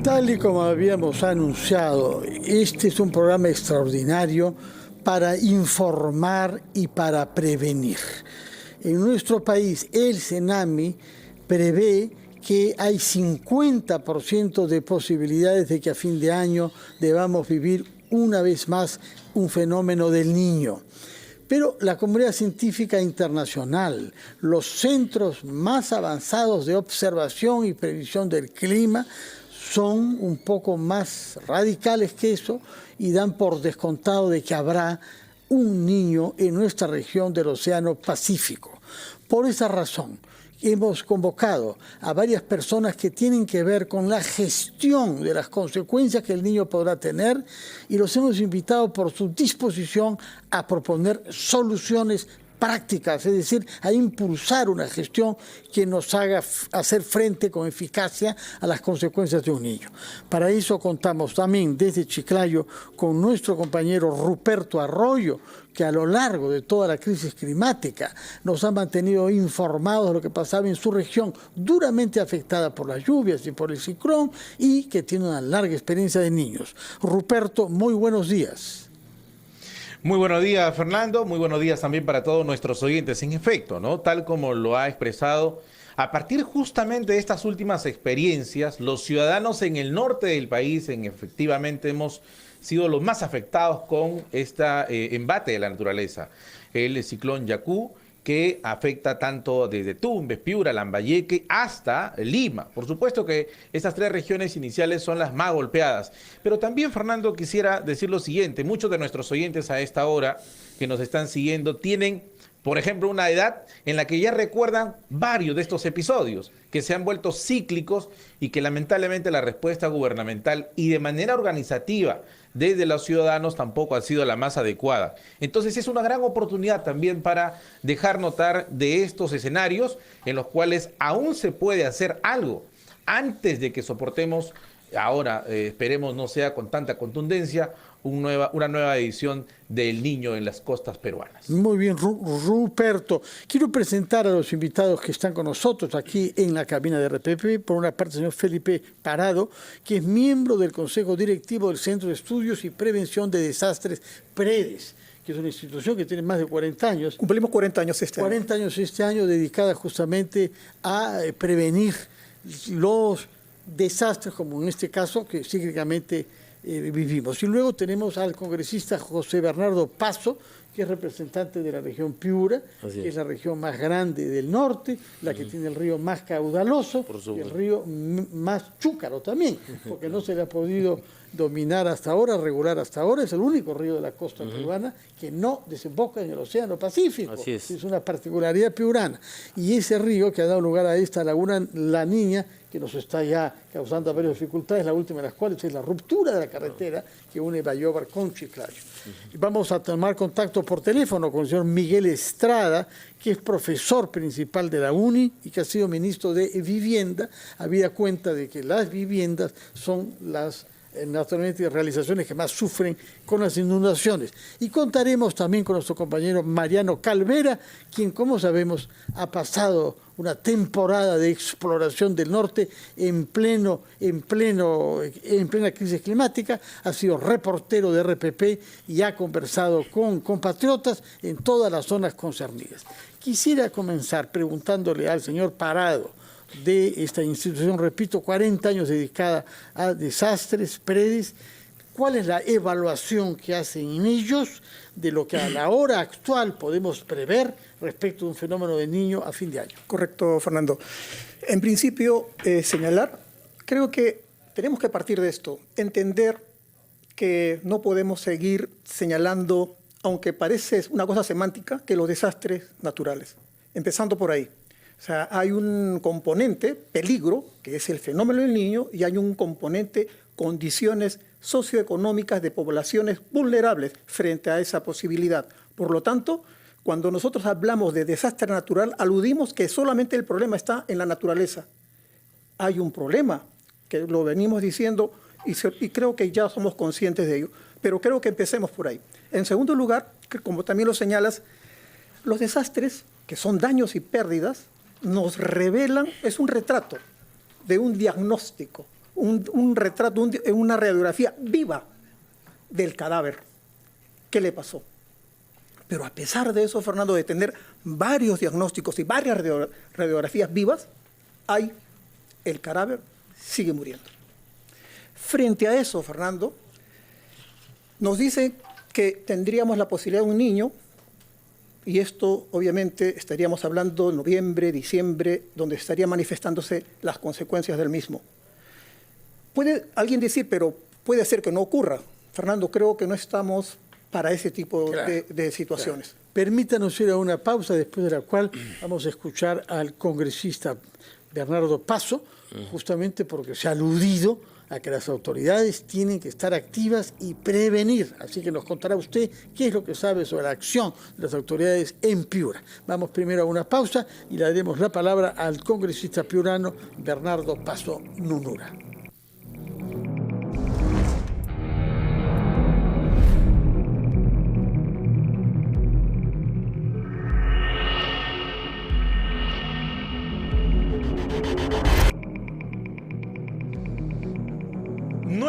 Tal y como habíamos anunciado, este es un programa extraordinario para informar y para prevenir. En nuestro país, el CENAMI prevé que hay 50% de posibilidades de que a fin de año debamos vivir una vez más un fenómeno del Niño. Pero la comunidad científica internacional, los centros más avanzados de observación y previsión del clima, son un poco más radicales que eso y dan por descontado de que habrá un niño en nuestra región del Océano Pacífico. Por esa razón, hemos convocado a varias personas que tienen que ver con la gestión de las consecuencias que el niño podrá tener y los hemos invitado por su disposición a proponer soluciones prácticas, es decir, a impulsar una gestión que nos haga hacer frente con eficacia a las consecuencias de un niño. Para eso contamos también desde Chiclayo con nuestro compañero Ruperto Arroyo, que a lo largo de toda la crisis climática nos ha mantenido informados de lo que pasaba en su región, duramente afectada por las lluvias y por el ciclón, y que tiene una larga experiencia de niños. Ruperto, muy buenos días. Muy buenos días, Fernando. Muy buenos días también para todos nuestros oyentes. En efecto, ¿no? Tal como lo ha expresado, a partir justamente de estas últimas experiencias, los ciudadanos en el norte del país, efectivamente hemos sido los más afectados con este embate de la naturaleza. El ciclón Yaku, que afecta tanto desde Tumbes, Piura, Lambayeque, hasta Lima. Por supuesto que estas tres regiones iniciales son las más golpeadas. Pero también, Fernando, quisiera decir lo siguiente. Muchos de nuestros oyentes a esta hora que nos están siguiendo tienen, por ejemplo, una edad en la que ya recuerdan varios de estos episodios, que se han vuelto cíclicos y que lamentablemente la respuesta gubernamental y de manera organizativa desde los ciudadanos tampoco ha sido la más adecuada. Entonces es una gran oportunidad también para dejar notar de estos escenarios en los cuales aún se puede hacer algo antes de que soportemos, ahora esperemos no sea con tanta contundencia, una nueva edición del Niño en las costas peruanas. Muy bien, Ruperto. Quiero presentar a los invitados que están con nosotros aquí en la cabina de RPP. Por una parte, el señor Felipe Parado, que es miembro del Consejo Directivo del Centro de Estudios y Prevención de Desastres PREDES, que es una institución que tiene más de 40 años. Cumplimos 40 años este año. 40 años este año dedicada justamente a prevenir los desastres, como en este caso, que cíclicamente vivimos. Y luego tenemos al congresista José Bernardo Paso, que es representante de la región Piura, que es la región más grande del norte, la que tiene el río más caudaloso y el río más chúcaro también, porque no se le ha podido dominar hasta ahora, regular hasta ahora. Es el único río de la costa peruana que no desemboca en el Océano Pacífico. Así es una particularidad piurana. Y ese río que ha dado lugar a esta laguna La Niña, que nos está ya causando varias dificultades, la última de las cuales es la ruptura de la carretera que une Bayóvar con Chiclayo. Y vamos a tomar contacto por teléfono con el señor Miguel Estrada, que es profesor principal de la UNI y que ha sido ministro de Vivienda, habida cuenta de que las viviendas son las naturalmente realizaciones que más sufren con las inundaciones. Y contaremos también con nuestro compañero Mariano Calvera, quien, como sabemos, ha pasado una temporada de exploración del norte en plena crisis climática, ha sido reportero de RPP y ha conversado con compatriotas en todas las zonas concernidas. Quisiera comenzar preguntándole al señor Parado, de esta institución, repito, 40 años dedicada a desastres, PREDES. ¿Cuál es la evaluación que hacen en ellos de lo que a la hora actual podemos prever respecto a un fenómeno de Niño a fin de año? Correcto, Fernando. En principio, señalar, creo que tenemos que partir de esto, entender que no podemos seguir señalando, aunque parece una cosa semántica, que los desastres naturales, empezando por ahí. O sea, hay un componente, peligro, que es el fenómeno del Niño, y hay un componente, condiciones socioeconómicas de poblaciones vulnerables frente a esa posibilidad. Por lo tanto, cuando nosotros hablamos de desastre natural, aludimos que solamente el problema está en la naturaleza. Hay un problema, que lo venimos diciendo, y creo que ya somos conscientes de ello, pero creo que empecemos por ahí. En segundo lugar, como también lo señalas, los desastres, que son daños y pérdidas, nos revelan, es un retrato de un diagnóstico. un retrato, una radiografía viva del cadáver. ¿Qué le pasó? Pero a pesar de eso, Fernando, de tener varios diagnósticos y varias radiografías vivas, el cadáver sigue muriendo. Frente a eso, Fernando, nos dice que tendríamos la posibilidad de un niño, y esto obviamente estaríamos hablando de noviembre, diciembre, donde estarían manifestándose las consecuencias del mismo. Puede alguien decir, pero puede ser que no ocurra. Fernando, creo que no estamos para ese tipo de situaciones. Claro. Permítanos ir a una pausa, después de la cual vamos a escuchar al congresista Bernardo Paso, justamente porque se ha aludido a que las autoridades tienen que estar activas y prevenir. Así que nos contará usted qué es lo que sabe sobre la acción de las autoridades en Piura. Vamos primero a una pausa y le daremos la palabra al congresista piurano Bernardo Paso Nunura.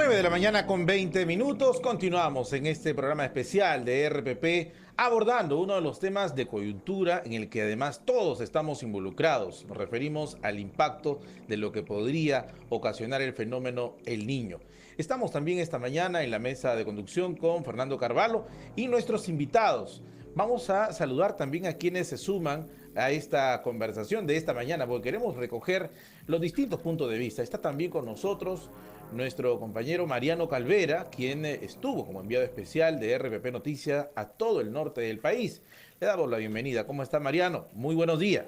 De la mañana con 20 minutos, continuamos en este programa especial de RPP abordando uno de los temas de coyuntura en el que además todos estamos involucrados. Nos referimos al impacto de lo que podría ocasionar el fenómeno El Niño. Estamos también esta mañana en la mesa de conducción con Fernando Carvalho y nuestros invitados. Vamos a saludar también a quienes se suman a esta conversación de esta mañana porque queremos recoger los distintos puntos de vista. Está también con nosotros nuestro compañero Mariano Calvera, quien estuvo como enviado especial de RPP Noticias a todo el norte del país. Le damos la bienvenida. ¿Cómo está, Mariano? Muy buenos días.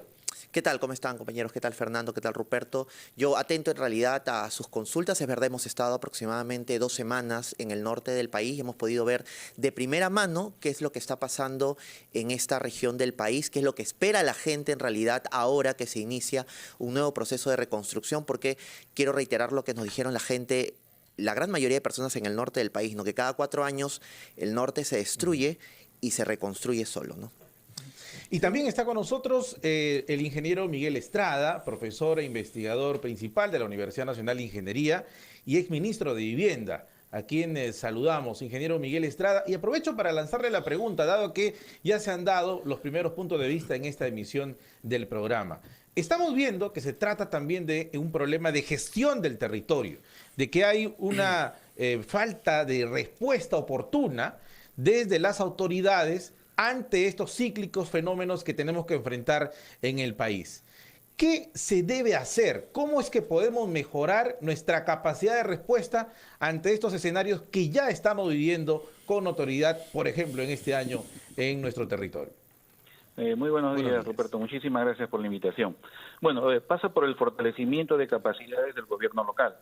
¿Qué tal? ¿Cómo están, compañeros? ¿Qué tal, Fernando? ¿Qué tal, Ruperto? Yo atento en realidad a sus consultas. Es verdad, hemos estado aproximadamente 2 semanas en el norte del país y hemos podido ver de primera mano qué es lo que está pasando en esta región del país, qué es lo que espera la gente en realidad ahora que se inicia un nuevo proceso de reconstrucción, porque quiero reiterar lo que nos dijeron la gente, la gran mayoría de personas en el norte del país, ¿no? Que cada 4 años el norte se destruye y se reconstruye solo, ¿no? Y también está con nosotros el ingeniero Miguel Estrada, profesor e investigador principal de la Universidad Nacional de Ingeniería y exministro de Vivienda, a quien saludamos, ingeniero Miguel Estrada. Y aprovecho para lanzarle la pregunta, dado que ya se han dado los primeros puntos de vista en esta emisión del programa. Estamos viendo que se trata también de un problema de gestión del territorio, de que hay una falta de respuesta oportuna desde las autoridades ante estos cíclicos fenómenos que tenemos que enfrentar en el país. ¿Qué se debe hacer? ¿Cómo es que podemos mejorar nuestra capacidad de respuesta ante estos escenarios que ya estamos viviendo con notoriedad, por ejemplo, en este año en nuestro territorio? Muy buenos días, Ruperto. Muchísimas gracias por la invitación. Bueno, pasa por el fortalecimiento de capacidades del gobierno local.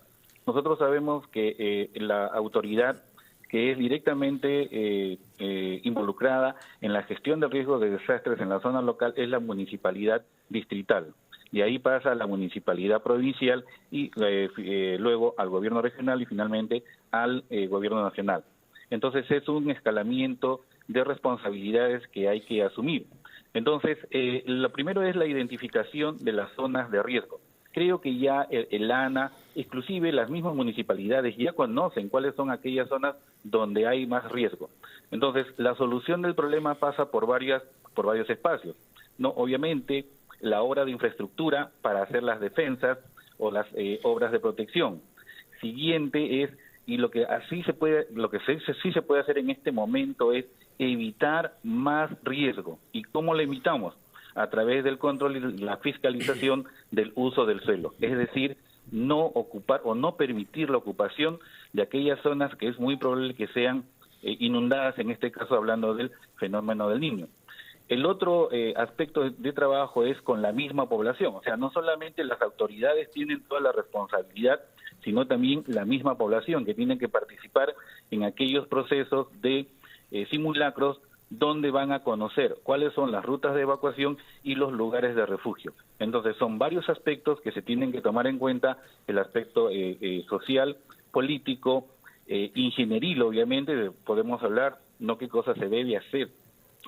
Nosotros sabemos que la autoridad que es directamente involucrada en la gestión de riesgos de desastres en la zona local es la municipalidad distrital. De ahí pasa a la municipalidad provincial y luego al gobierno regional y finalmente al gobierno nacional. Entonces es un escalamiento de responsabilidades que hay que asumir. Entonces, lo primero es la identificación de las zonas de riesgo. Creo que ya el ANA, inclusive las mismas municipalidades, ya conocen cuáles son aquellas zonas donde hay más riesgo. Entonces, la solución del problema pasa por varios espacios. No, obviamente, la obra de infraestructura para hacer las defensas o las obras de protección. Siguiente es, y lo que sí se puede hacer en este momento es evitar más riesgo. ¿Y cómo lo evitamos? A través del control y la fiscalización del uso del suelo. Es decir, no ocupar o no permitir la ocupación de aquellas zonas que es muy probable que sean inundadas, en este caso hablando del fenómeno del Niño. El otro aspecto de trabajo es con la misma población. O sea, no solamente las autoridades tienen toda la responsabilidad, sino también la misma población que tiene que participar en aquellos procesos de simulacros donde van a conocer cuáles son las rutas de evacuación y los lugares de refugio. Entonces son varios aspectos que se tienen que tomar en cuenta, el aspecto social, político, ingenieril, obviamente, podemos hablar, no qué cosas se debe hacer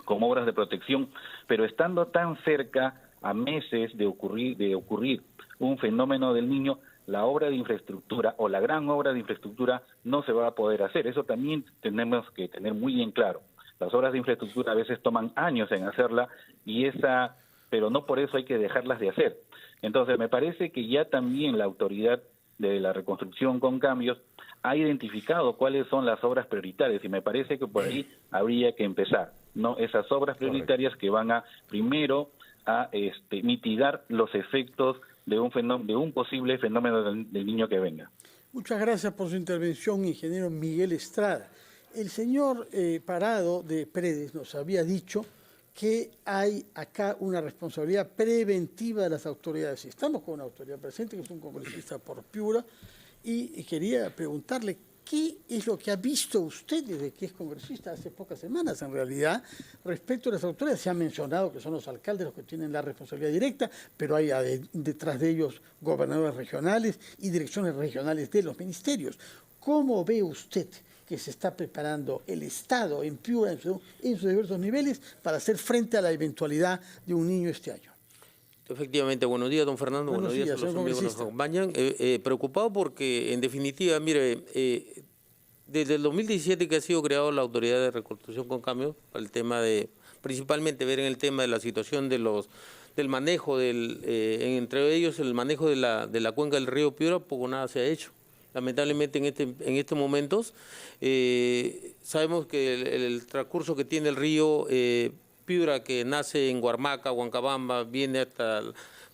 como obras de protección, pero estando tan cerca a meses de ocurrir un fenómeno del Niño, la obra de infraestructura o la gran obra de infraestructura no se va a poder hacer. Eso también tenemos que tener muy bien claro. Las obras de infraestructura a veces toman años en hacerla pero no por eso hay que dejarlas de hacer. Entonces, me parece que ya también la autoridad de la reconstrucción con cambios ha identificado cuáles son las obras prioritarias y me parece que por ahí habría que empezar, ¿no? Esas obras prioritarias que van a primero a mitigar los efectos de un posible fenómeno del niño que venga. Muchas gracias por su intervención, ingeniero Miguel Estrada. El señor Parado de Predes nos había dicho que hay acá una responsabilidad preventiva de las autoridades. Estamos con una autoridad presente, que es un congresista por Piura, y quería preguntarle qué es lo que ha visto usted desde que es congresista, hace pocas semanas en realidad, respecto a las autoridades. Se ha mencionado que son los alcaldes los que tienen la responsabilidad directa, pero hay detrás de ellos gobernadores regionales y direcciones regionales de los ministerios. ¿Cómo ve usted que se está preparando el Estado en Piura, en sus diversos niveles, para hacer frente a la eventualidad de un niño este año? Efectivamente, buenos días, don Fernando, buenos días a los amigos que nos acompañan. Preocupado porque, en definitiva, mire, desde el 2017 que ha sido creado la Autoridad de Reconstrucción con Cambios, el tema de, principalmente ver en el tema de la situación de del manejo, entre ellos el manejo de la cuenca del río Piura, poco nada se ha hecho. Lamentablemente en estos momentos sabemos que el transcurso que tiene el río Piura, que nace en Huarmaca, Huancabamba,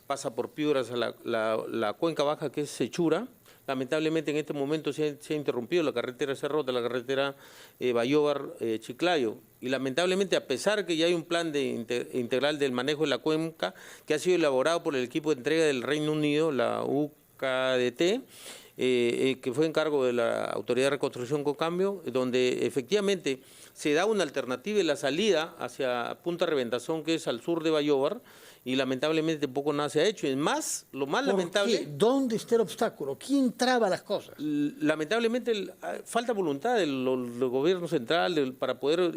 pasa por Piura hasta la cuenca baja, que es Sechura. Lamentablemente en este momento se ha interrumpido la carretera Cerrota, la carretera Bayóvar-Chiclayo. Y lamentablemente, a pesar que ya hay un plan integral del manejo de la cuenca que ha sido elaborado por el equipo de entrega del Reino Unido, la UKDT, que fue en cargo de la Autoridad de Reconstrucción con Cambio, donde efectivamente se da una alternativa en la salida hacia Punta Reventazón, que es al sur de Bayóvar, y lamentablemente poco nada se ha hecho. Es más, lo más lamentable... ¿Qué? ¿Dónde está el obstáculo? ¿Quién traba las cosas? Lamentablemente falta voluntad del gobierno central para poder,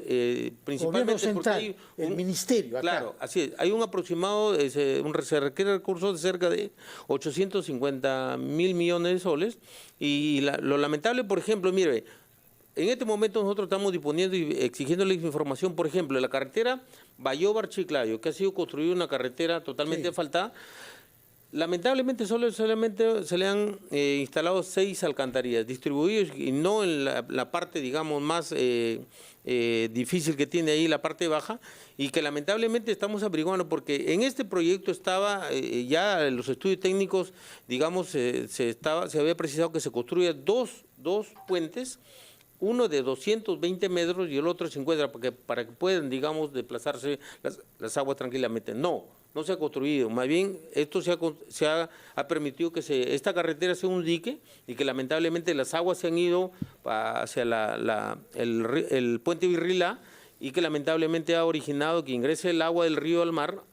principalmente... Gobierno central, el ministerio, acá. Claro, así es. Hay un aproximado, se requiere recursos de cerca de 850.000 millones de soles, y lo lamentable, por ejemplo, mire, en este momento nosotros estamos disponiendo y exigiéndoles información, por ejemplo, de la carretera Bayóvar-Chiclayo, que ha sido construida una carretera totalmente asfaltada. Lamentablemente solamente se le han instalado 6 alcantarillas distribuidas, y no en la parte, digamos, más difícil que tiene ahí, la parte baja, y que lamentablemente estamos averiguando, porque en este proyecto estaba ya en los estudios técnicos, digamos, se había precisado que se construya dos puentes, uno de 220 metros y el otro 50, para que puedan, digamos, desplazarse las aguas tranquilamente. No se ha construido. Más bien, esto ha permitido que esta carretera sea un dique, y que lamentablemente las aguas se han ido hacia el puente Virrilá, y que lamentablemente ha originado que ingrese el agua del río al mar.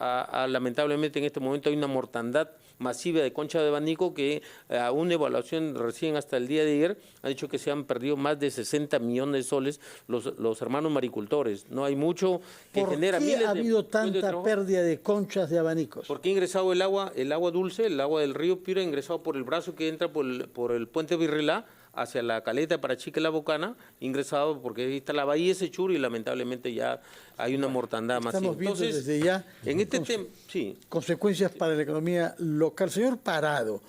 Lamentablemente en este momento hay una mortandad masiva de concha de abanico, que a una evaluación recién hasta el día de ayer ha dicho que se han perdido más de 60 millones de soles los hermanos maricultores. No hay mucho que genera miles de... ¿Por qué ha habido tanta pérdida de conchas de abanicos? Porque ha ingresado el agua dulce, el agua del río Piura, ha ingresado por el brazo que entra por el puente Virrilá hacia la caleta para Chica La Bocana, ingresado porque ahí está la bahía de Sechura, y lamentablemente ya hay una mortandad masiva. Estamos viendo desde ya en este tema, sí, consecuencias para la economía local. Señor Parado,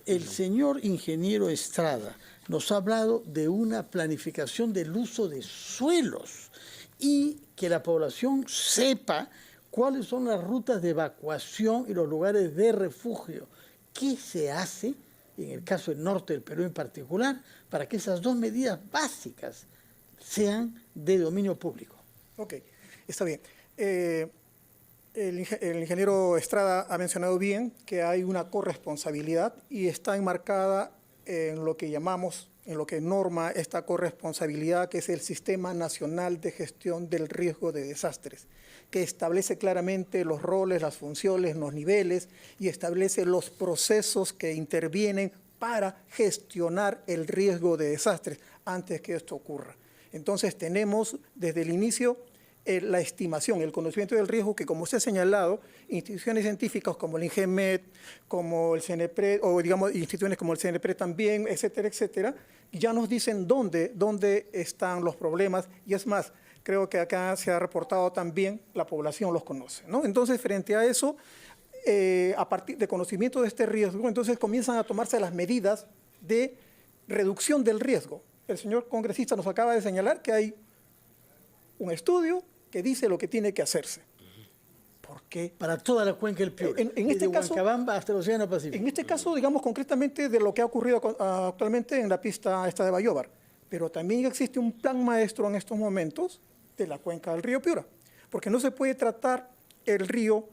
el señor ingeniero Estrada nos ha hablado de una planificación del uso de suelos, y que la población sepa cuáles son las rutas de evacuación y los lugares de refugio. ¿Qué se hace en el caso del norte del Perú en particular, para que esas dos medidas básicas sean de dominio público? Ok, está bien. El ingeniero Estrada ha mencionado bien que hay una corresponsabilidad, y está enmarcada en lo que llamamos, en lo que norma esta corresponsabilidad, que es el Sistema Nacional de Gestión del Riesgo de Desastres, que establece claramente los roles, las funciones, los niveles, y establece los procesos que intervienen para gestionar el riesgo de desastres antes que esto ocurra. Entonces tenemos desde el inicio la estimación, el conocimiento del riesgo que, como se ha señalado, instituciones científicas como el INGEMET, como el CNEPRED, o digamos instituciones como el CNEPRED también, etcétera, etcétera, ya nos dicen dónde están los problemas, y es más, creo que acá se ha reportado también, la población los conoce, ¿no? Entonces, frente a eso, a partir de conocimiento de este riesgo, entonces comienzan a tomarse las medidas de reducción del riesgo. El señor congresista nos acaba de señalar que hay un estudio que dice lo que tiene que hacerse. ¿Por qué? Para toda la cuenca del Piura, este caso, Huancabamba hasta el Océano Pacífico. En este caso, digamos concretamente de lo que ha ocurrido actualmente en la pista esta de Bayóvar, pero también existe un plan maestro en estos momentos de la cuenca del río Piura, porque no se puede tratar el río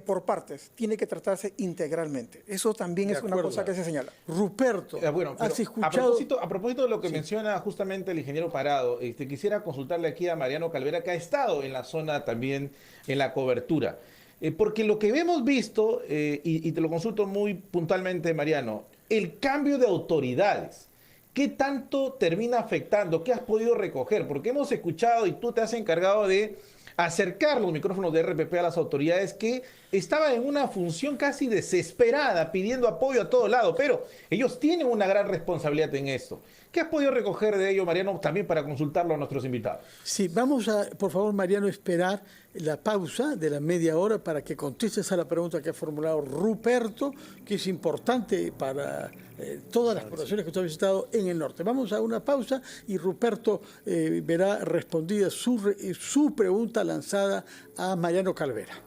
por partes, tiene que tratarse integralmente. Eso también es una cosa que se señala. Ruperto, bueno, ¿has escuchado? A propósito de lo que menciona justamente el ingeniero Parado, quisiera consultarle aquí a Mariano Calvera, que ha estado en la zona también, en la cobertura. Porque lo que hemos visto, y te lo consulto muy puntualmente, Mariano, el cambio de autoridades. ¿Qué tanto termina afectando? ¿Qué has podido recoger? Porque hemos escuchado, y tú te has encargado de acercar los micrófonos de RPP a las autoridades, que estaban en una función casi desesperada, pidiendo apoyo a todo lado, pero ellos tienen una gran responsabilidad en esto. ¿Qué has podido recoger de ello, Mariano, también para consultarlo a nuestros invitados? Sí, vamos a, por favor, Mariano, esperar la pausa de la media hora para que contestes a la pregunta que ha formulado Ruperto, que es importante para todas las poblaciones que usted ha visitado en el norte. Vamos a una pausa y Ruperto verá respondida su pregunta lanzada a Mariano Calvera.